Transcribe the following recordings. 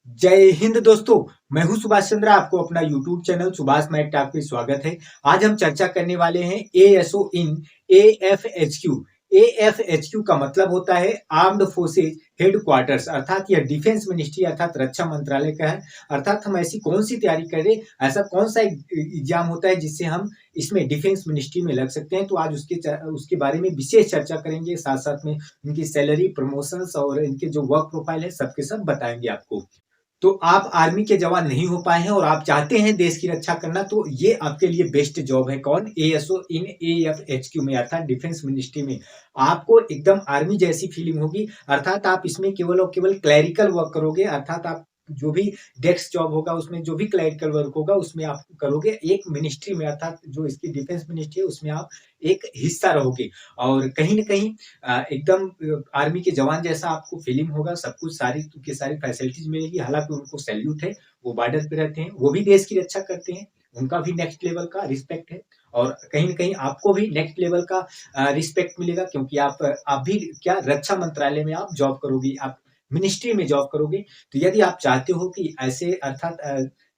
जय हिंद दोस्तों। मैं हूं सुभाष चंद्र। आपको अपना YouTube channel Subhash mac talk पे स्वागत है। आज हम चर्चा करने वाले हैं एएसओ इन एएफएचक्यू। एएफएचक्यू का मतलब होता है आर्म्ड फोर्सेज हेडक्वार्टर्स, अर्थात यह डिफेंस मिनिस्ट्री अर्थात रक्षा मंत्रालय का है। अर्थात हम ऐसी कौन सी तैयारी करें, ऐसा कौन सा एग्जाम होता है जिससे हम इसमें डिफेंस मिनिस्ट्री में लग सकते हैं। तो आज उसके बारे में विशेष चर्चा करेंगे, साथ साथ में इनकी सैलरी, प्रमोशंस और इनके जो वर्क प्रोफाइल है सबके सब बताएंगे आपको। तो आप आर्मी के जवान नहीं हो पाए हैं और आप चाहते हैं देश की रक्षा करना, तो ये आपके लिए बेस्ट जॉब है। कौन? एएसओ इन एएफएचक्यू में, अर्थात डिफेंस मिनिस्ट्री में। आपको एकदम आर्मी जैसी फीलिंग होगी। अर्थात आप इसमें केवल और केवल क्लैरिकल वर्क करोगे, अर्थात आप जो भी डेस्क जॉब होगा उसमें जो भी क्लैरिकल वर्क होगा उसमें आप करोगे। एक मिनिस्ट्री में, अर्थात जो इसकी डिफेंस मिनिस्ट्री है उसमें आप एक हिस्सा रहोगे और कहीं ना कहीं एकदम आर्मी के जवान जैसा आपको फीलिंग होगा। सब कुछ सारी की सारी फैसिलिटीज मिलेगी। हालांकि उनको सैल्यूट है, वो बॉर्डर पे रहते हैं, वो भी देश की रक्षा करते हैं, उनका भी नेक्स्ट लेवल का रिस्पेक्ट है। और कहीं ना कहीं आपको भी नेक्स्ट लेवल का रिस्पेक्ट मिलेगा, क्योंकि आप भी क्या रक्षा मंत्रालय में आप जॉब करोगे, आप मिनिस्ट्री में जॉब करोगे। तो यदि आप चाहते हो कि ऐसे अर्थात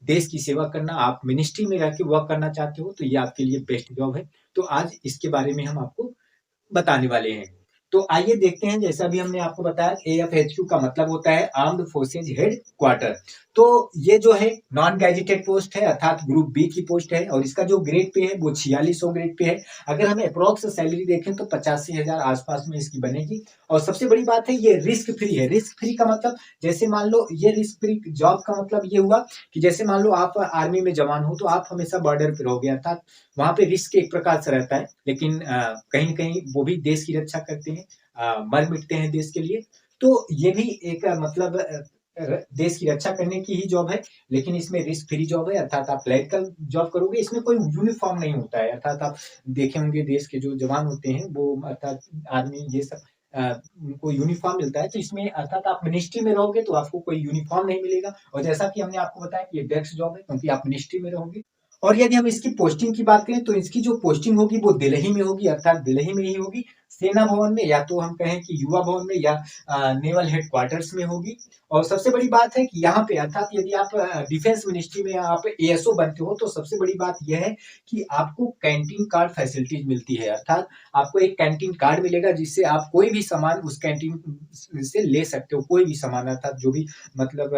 देश की सेवा करना, आप मिनिस्ट्री में रह के वर्क करना चाहते हो, तो ये आपके लिए बेस्ट जॉब है। तो आज इसके बारे में हम आपको बताने वाले हैं। तो आइए देखते हैं। जैसा भी हमने आपको बताया, एएफएचक्यू का मतलब होता है आर्म्ड फोर्सेज हेड क्वार्टर। तो ये जो है नॉन गैजेटेड पोस्ट है, अर्थात ग्रुप बी की पोस्ट है और इसका जो ग्रेड पे है वो 4600 ग्रेड पे है। अगर हम अप्रोक्स सैलरी देखें तो 85,000 आसपास में इसकी बनेगी। और सबसे बड़ी बात है, ये रिस्क फ्री है। रिस्क फ्री का मतलब, जैसे मान लो, ये रिस्क फ्री जॉब का मतलब ये हुआ कि जैसे मान लो आप आर्मी में जवान हो तो आप हमेशा बॉर्डर पे रहोगे, अर्थात वहां पे रिस्क एक प्रकार से रहता है, लेकिन कहीं न कहीं वो भी देश की रक्षा करते हैं, मर मिटते हैं देश के लिए। तो ये भी एक मतलब देश की रक्षा करने की ही जॉब है, लेकिन इसमें रिस्क फ्री जॉब है, अर्थात आप क्लरिकल जॉब करोगे। इसमें कोई यूनिफॉर्म नहीं होता है, अर्थात आप देखे होंगे देश के जो जवान होते हैं वो, अर्थात आर्मी ये सब उनको यूनिफॉर्म मिलता है। तो इसमें अर्थात आप मिनिस्ट्री में रहोगे तो आपको कोई यूनिफॉर्म नहीं मिलेगा। और जैसा कि हमने आपको बताया कि ये डेस्क जॉब है, क्योंकि आप मिनिस्ट्री में रहोगे। और यदि हम इसकी पोस्टिंग की बात करें तो इसकी जो पोस्टिंग होगी वो दिल्ली में होगी, अर्थात दिल्ली में ही होगी। सेना भवन में, या तो हम कहें कि युवा भवन में, या नेवल हेडक्वार्टर्स में होगी। और सबसे बड़ी बात है कि यहाँ पे, अर्थात यदि आप डिफेंस मिनिस्ट्री में आप एएसओ बनते हो, तो सबसे बड़ी बात यह है कि आपको कैंटीन कार्ड फैसिलिटीज मिलती है। अर्थात आपको एक कैंटीन कार्ड मिलेगा जिससे आप कोई भी सामान उस कैंटीन से ले सकते हो। कोई भी सामान, अर्थात जो भी मतलब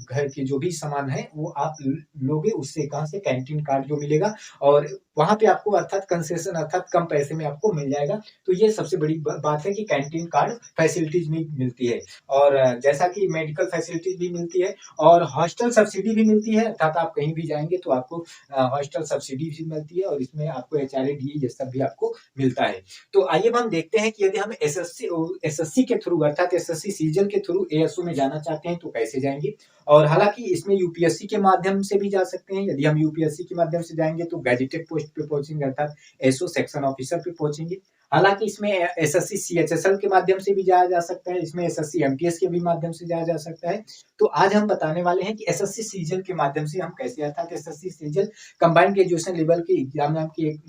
घर के जो भी सामान है वो आप लोगे उससे, कहाँ से? कैंटीन कार्ड जो मिलेगा। और वहां पे आपको अर्थात कंसेशन, अर्थात कम पैसे में आपको मिल जाएगा। तो ये सबसे बड़ी बात है कि कैंटीन कार्ड फैसिलिटीज भी मिलती है। और जैसा कि मेडिकल फैसिलिटीज भी मिलती है और हॉस्टल सब्सिडी भी मिलती है, अर्थात आप कहीं भी जाएंगे तो आपको हॉस्टल सब्सिडी भी मिलती है और इसमें आपको एचआरए ये सब भी आपको मिलता है। तो आइए हम देखते हैं कि यदि हम एसएससी के थ्रू, अर्थात एसएससी सीजन के थ्रू एएसओ में जाना चाहते हैं तो कैसे जाएंगे। और हालांकि इसमें यूपीएससी के माध्यम से भी जा सकते हैं। यदि हम यूपीएससी के माध्यम से जाएंगे तो गैजेटेड पोस्ट पे पहुंचेंगे, अर्थात एसओ सेक्शन ऑफिसर पे पहुंचेंगे। हालांकि इसमें एसएससी सीएचएसएल के माध्यम से भी जाया जा सकता है, इसमें एसएससी एमटीएस के भी माध्यम से जाया जा सकता है। तो आज हम बताने वाले हैं कि एसएससी सीजन के माध्यम से हम कैसे, अर्थात SSC season combined graduation level की एग्जाम नाम की एक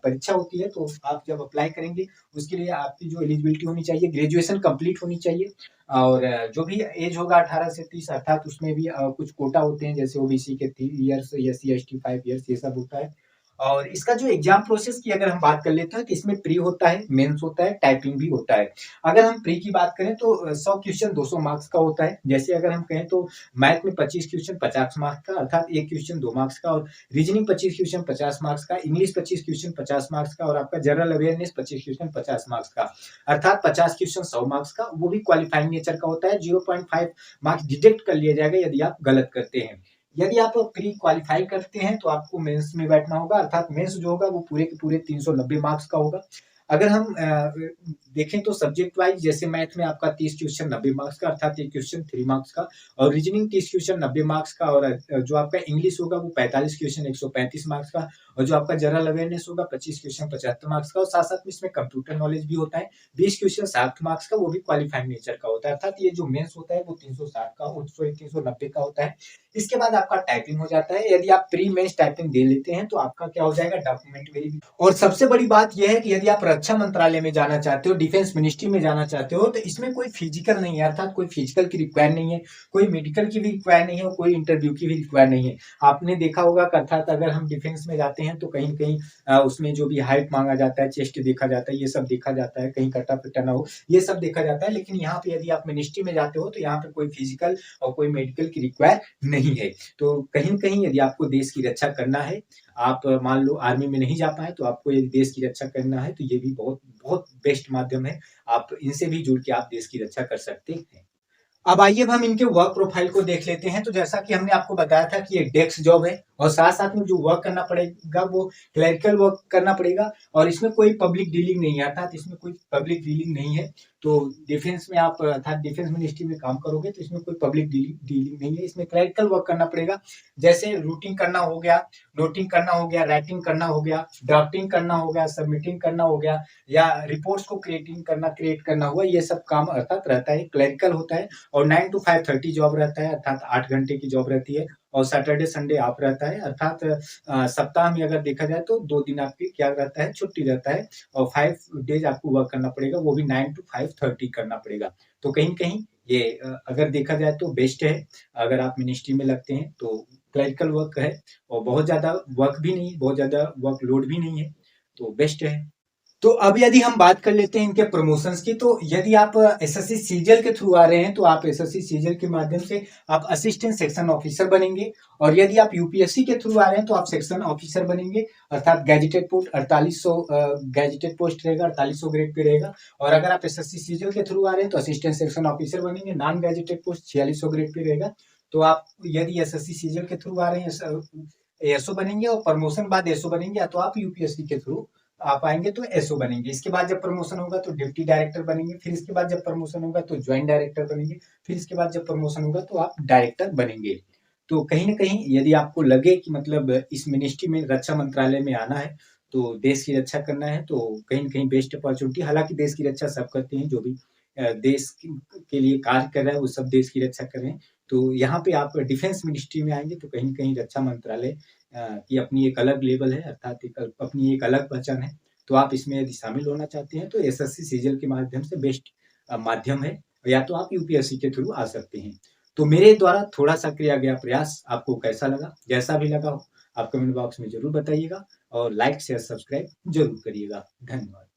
परीक्षा होती है। तो आप जब अप्लाई करेंगे उसके लिए आपकी जो एलिजिबिलिटी होनी चाहिए, ग्रेजुएशन कंप्लीट होनी चाहिए। और जो भी एज होगा 18 से 30, अर्थात उसमें भी कुछ कोटा होते हैं, जैसे ओबीसी के 3 इयर्स, एससी एसटी 5 इयर्स, ये सब होता है। और इसका जो एग्जाम प्रोसेस की अगर हम बात कर लेते हैं तो इसमें प्री होता है, मेंस होता है, टाइपिंग भी होता है। अगर हम प्री की बात करें तो 100 क्वेश्चन 200 मार्क्स का होता है। जैसे अगर हम कहें तो मैथ में 25 क्वेश्चन 50 मार्क्स का, अर्थात एक क्वेश्चन 2 मार्क्स का। और रीजनिंग 25 क्वेश्चन 50 मार्क्स का, इंग्लिश 25 क्वेश्चन 50 मार्क्स का, और आपका जनरल अवेयरनेस 25 क्वेश्चन 50 मार्क्स का, अर्थात 50 क्वेश्चन 100 मार्क्स का। वो भी क्वालिफाइंग नेचर का होता है। 0.5 मार्क्स डिडक्ट कर लिया जाएगा यदि आप गलत करते हैं। यदि आप प्री क्वालिफाई करते हैं तो आपको मेंस में बैठना होगा, अर्थात मेंस जो होगा वो पूरे के पूरे 390 मार्क्स का होगा। अगर हम देखें तो सब्जेक्ट वाइज, जैसे मैथ में आपका 30 क्वेश्चन 90 मार्क्स का, अर्थात एक क्वेश्चन 3 मार्क्स का। और रीजनिंग 30 क्वेश्चन 90 मार्क्स का। और जो आपका इंग्लिश होगा वो 45 क्वेश्चन 135 मार्क्स का। और जो आपका जनरल अवेयरनेस होगा 25 क्वेश्चन 75 मार्क्स का। और साथ साथ में इसमें कंप्यूटर नॉलेज भी होता है 20 क्वेश्चन 60 मार्क्स का, वो भी क्वालिफाइंग नेचर का होता है। अर्थात ये जो मेंस होता है वो 360 का, 390 का होता है। इसके बाद आपका टाइपिंग हो जाता है। यदि आप प्री मेंस टाइपिंग दे लेते हैं तो आपका क्या हो जाएगा, डॉक्यूमेंट वेरिफिकेशन। और सबसे बड़ी बात यह है कि यदि आप रक्षा मंत्रालय में जाना चाहते हो, डिफेंस मिनिस्ट्री में जाना चाहते हो, तो इसमें कोई फिजिकल नहीं है, अर्थात कोई फिजिकल की रिक्वायर नहीं है, कोई मेडिकल की भी रिक्वायर नहीं है और कोई इंटरव्यू की भी रिक्वायर नहीं है। आपने देखा होगा कि अर्थात अगर हम डिफेंस में जाते हैं तो कहीं न कहीं उसमें जो भी हाइट माँगा जाता है, चेस्ट देखा जाता है, ये सब देखा जाता है, कहीं कटा-पिटा ना हो, ये सब देखा जाता है। लेकिन यहाँ पे यदि आप मिनिस्ट्री में जाते हो तो यहाँ पे कोई फिजिकल और कोई मेडिकल की रिक्वायर नहीं है। तो कहीं न कहीं यदि आपको देश की रक्षा करना है, आप मान लो आर्मी में नहीं जा पाए तो आपको यदि देश की रक्षा करना है तो ये भी बहुत बहुत बेस्ट माध्यम है। आप इनसे भी जुड़ के आप देश की रक्षा कर सकते हैं। अब आइए अब हम इनके वर्क प्रोफाइल को देख लेते हैं। तो जैसा कि हमने आपको बताया था कि ये डेस्क जॉब है और साथ-साथ में जो वर्क करना पड़ेगा वो क्लरिकल वर्क करना पड़ेगा और इसमें कोई पब्लिक डीलिंग नहीं है, अर्थात इसमें कोई पब्लिक डीलिंग नहीं है। तो डिफेंस में आप अर्थात डिफेंस मिनिस्ट्री में काम करोगे तो इसमें कोई पब्लिक डीलिंग डीलिंग नहीं है। इसमें क्लरिकल वर्क करना पड़ेगा। जैसे रूटिंग करना हो गया, नोटिंग करना हो गया, राइटिंग करना हो गया, ड्राफ्टिंग करना हो गया, सबमिटिंग करना हो गया या रिपोर्ट्स को क्रिएट करना हुआ, ये सब काम अर्थात रहता है, क्लरिकल होता है। और 9 टू 5:30 जॉब रहता है, अर्थात 8 घंटे की जॉब रहती है और सैटरडे संडे ऑफ रहता है, अर्थात सप्ताह में अगर देखा जाए तो 2 दिन आपकी क्या रहता है, छुट्टी रहता है और 5 डेज़ आपको वर्क करना पड़ेगा, वो भी 9 टू 5:30 करना पड़ेगा। तो कहीं न कहीं ये अगर देखा जाए तो बेस्ट है, अगर आप मिनिस्ट्री में लगते हैं तो क्लरिकल वर्क है और बहुत ज़्यादा वर्क भी नहीं, बहुत ज़्यादा वर्कलोड भी नहीं है, तो बेस्ट है। तो अब यदि हम बात कर लेते हैं इनके प्रमोशंस की, तो यदि आप एसएससी सीजीएल के थ्रू आ रहे हैं तो आप एसएससी सीजीएल के माध्यम से आप असिस्टेंट सेक्शन ऑफिसर बनेंगे और यदि आप यूपीएससी के थ्रू आ रहे हैं तो आप सेक्शन ऑफिसर बनेंगे, अर्थात गैजेटेड पोस्ट 4800 गैजेटेड पोस्ट रहेगा, 4800 ग्रेड पे रहेगा। और अगर आप एसएससी सीजीएल के थ्रू आ रहे हैं तो असिस्टेंट सेक्शन ऑफिसर बनेंगे, non gazetted post 4600 grade pay रहेगा। तो आप यदि एसएससी सीजीएल के थ्रू आ रहे हैं एएसओ बनेंगे और प्रमोशन बाद एसओ बनेंगे, या तो आप यूपीएससी के थ्रू आप आएंगे तो एसओ बनेंगे। इसके बाद जब प्रमोशन होगा तो डिप्टी डायरेक्टर बनेंगे, फिर इसके बाद जब प्रमोशन होगा तो ज्वाइंट डायरेक्टर बनेंगे, फिर इसके बाद जब प्रमोशन होगा तो आप डायरेक्टर बनेंगे। तो कहीं न कहीं यदि आपको लगे कि मतलब इस मिनिस्ट्री में रक्षा मंत्रालय में आना है, तो देश की रक्षा करना है, तो कहीं न कहीं बेस्ट अपॉर्च्युनिटी, हालाँकि देश की रक्षा सब करते हैं, जो भी देश के लिए कार्य कर रहा है, वो सब देश की रक्षा कर रहे हैं। तो यहाँ पे आप डिफेंस मिनिस्ट्री में आएँगे तो कहीं न कहीं रक्षा मंत्रालय की अपनी एक अलग लेवल है, अर्थात एक अपनी एक अलग पहचान है। तो आप इसमें यदि शामिल होना चाहते हैं तो एसएससी सीजीएल के माध्यम से बेस्ट माध्यम है, या तो आप यूपीएससी के थ्रू आ सकते हैं। तो मेरे द्वारा थोड़ा-सा किया गया प्रयास आपको कैसा लगा? जैसा भी लगा हो, आप कमेंट बॉक्स में ज़रूर बताइएगा और लाइक, शेयर, सब्सक्राइब ज़रूर करिएगा। धन्यवाद।